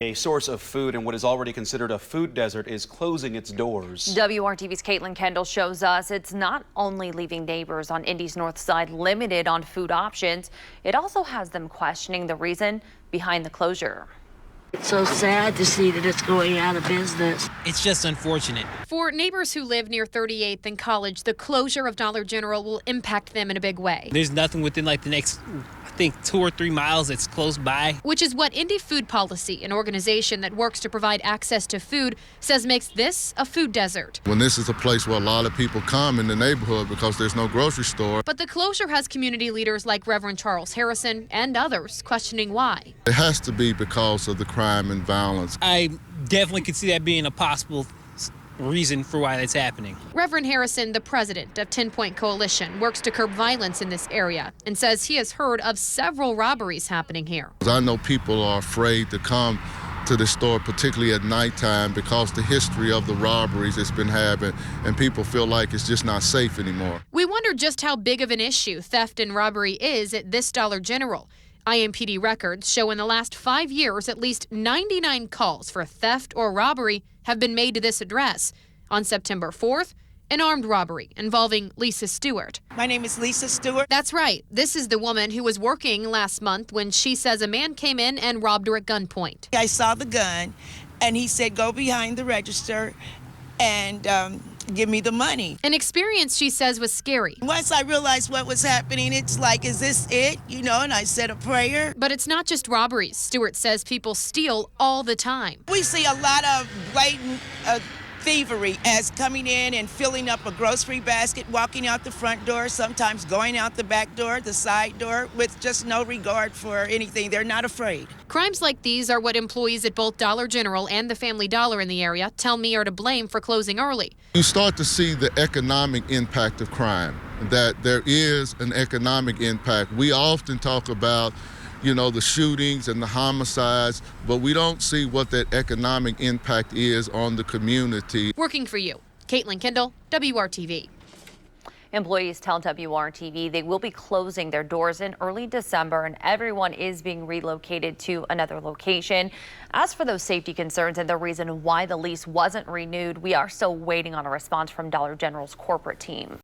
A source of food in what is already considered a food desert is closing its doors. WRTV's Kaitlyn Kendall shows us it's not only leaving neighbors on Indy's north side limited on food options, it also has them questioning the reason behind the closure. It's so sad to see that it's going out of business. It's just unfortunate. For neighbors who live near 38th and College, the closure of Dollar General will impact them in a big way. There's nothing within like the next, I think, 2 or 3 miles that's close by. Which is what Indy Food Policy, an organization that works to provide access to food, says makes this a food desert. When this is a place where a lot of people come in the neighborhood because there's no grocery store. But the closure has community leaders like Reverend Charles Harrison and others questioning why. It has to be because of the crime and violence. I definitely could see that being a possible reason for why that's happening. Reverend Harrison, the president of 10 Point Coalition, works to curb violence in this area and says he has heard of several robberies happening here. I know people are afraid to come to the store, particularly at nighttime, because the history of the robberies it's been having, and people feel like it's just not safe anymore. We wonder just how big of an issue theft and robbery is at this Dollar General. IMPD records show in the last 5 years, at least 99 calls for theft or robbery have been made to this address. On September 4th, an armed robbery involving Lisa Stewart. My name is Lisa Stewart. That's right. This is the woman who was working last month when she says a man came in and robbed her at gunpoint. I saw the gun, and he said, go behind the register and give me the money. An experience she says was scary. Once I realized what was happening, it's like, is this it? You know, and I said a prayer. But it's not just robberies. Stewart says people steal all the time. We see a lot of blatant thievery as coming in and filling up a grocery basket, walking out the front door, sometimes going out the back door, the side door, with just no regard for anything. They're not afraid. Crimes like these are what employees at both Dollar General and the Family Dollar in the area tell me are to blame for closing early. You start to see the economic impact of crime, that there is an economic impact. We often talk about, you know, the shootings and the homicides, but we don't see what that economic impact is on the community. Working for you, Kaitlyn Kendall, WRTV. Employees tell WRTV they will be closing their doors in early December, and everyone is being relocated to another location. As for those safety concerns and the reason why the lease wasn't renewed, we are still waiting on a response from Dollar General's corporate team.